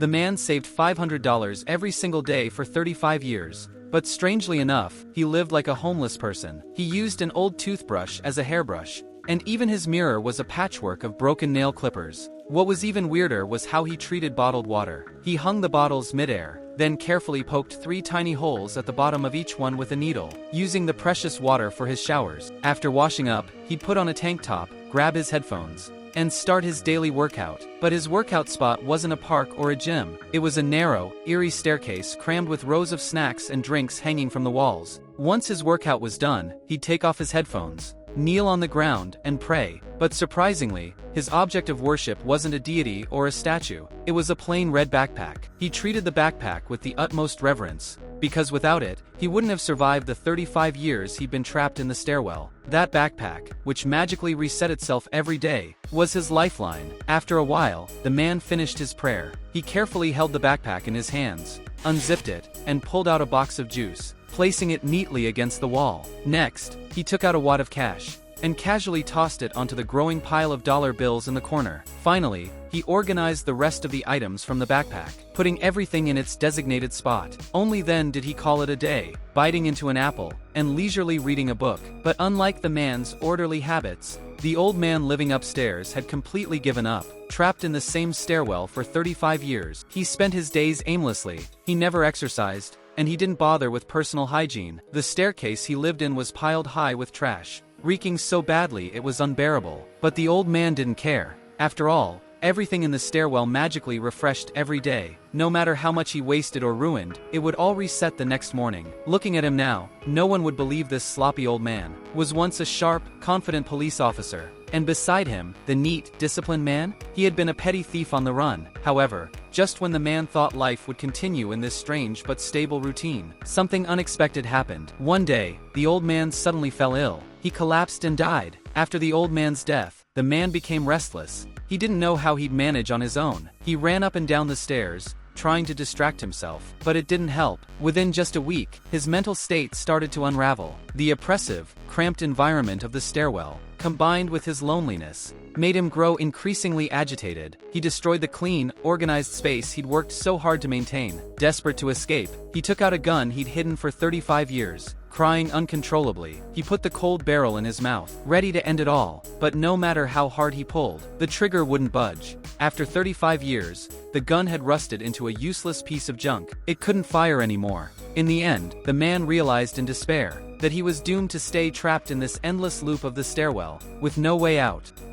The man saved $500 every single day for 35 years. But strangely enough, he lived like a homeless person. He used an old toothbrush as a hairbrush, and even his mirror was a patchwork of broken nail clippers. What was even weirder was how he treated bottled water. He hung the bottles mid-air, then carefully poked 3 tiny holes at the bottom of each one with a needle, using the precious water for his showers. After washing up, he'd put on a tank top, grab his headphones, and start his daily workout. But his workout spot wasn't a park or a gym. It was a narrow, eerie staircase crammed with rows of snacks and drinks hanging from the walls. Once his workout was done, he'd take off his headphones, kneel on the ground, and pray. But surprisingly, his object of worship wasn't a deity or a statue. It was a plain red backpack. He treated the backpack with the utmost reverence, because without it, he wouldn't have survived the 35 years he'd been trapped in the stairwell. That backpack, which magically reset itself every day, was his lifeline. After a while, the man finished his prayer. He carefully held the backpack in his hands, unzipped it, and pulled out a box of juice, placing it neatly against the wall. Next, he took out a wad of cash, and casually tossed it onto the growing pile of dollar bills in the corner. Finally, he organized the rest of the items from the backpack, putting everything in its designated spot. Only then did he call it a day, biting into an apple, and leisurely reading a book. But unlike the man's orderly habits, the old man living upstairs had completely given up. Trapped in the same stairwell for 35 years, he spent his days aimlessly. He never exercised, and he didn't bother with personal hygiene. The staircase he lived in was piled high with trash, reeking so badly it was unbearable. But the old man didn't care. After all, everything in the stairwell magically refreshed every day. No matter how much he wasted or ruined, it would all reset the next morning. Looking at him now, no one would believe this sloppy old man was once a sharp, confident police officer. And beside him, the neat, disciplined man, he had been a petty thief on the run. However, just when the man thought life would continue in this strange but stable routine, something unexpected happened. One day, the old man suddenly fell ill. He collapsed and died. After the old man's death, the man became restless. He didn't know how he'd manage on his own. He ran up and down the stairs, trying to distract himself, but it didn't help. Within just a week, his mental state started to unravel. The oppressive, cramped environment of the stairwell, combined with his loneliness, made him grow increasingly agitated. He destroyed the clean, organized space he'd worked so hard to maintain. Desperate to escape, he took out a gun he'd hidden for 35 years. Crying uncontrollably, he put the cold barrel in his mouth, ready to end it all. But no matter how hard he pulled, the trigger wouldn't budge. After 35 years, the gun had rusted into a useless piece of junk. It couldn't fire anymore. In the end, the man realized in despair that he was doomed to stay trapped in this endless loop of the stairwell, with no way out.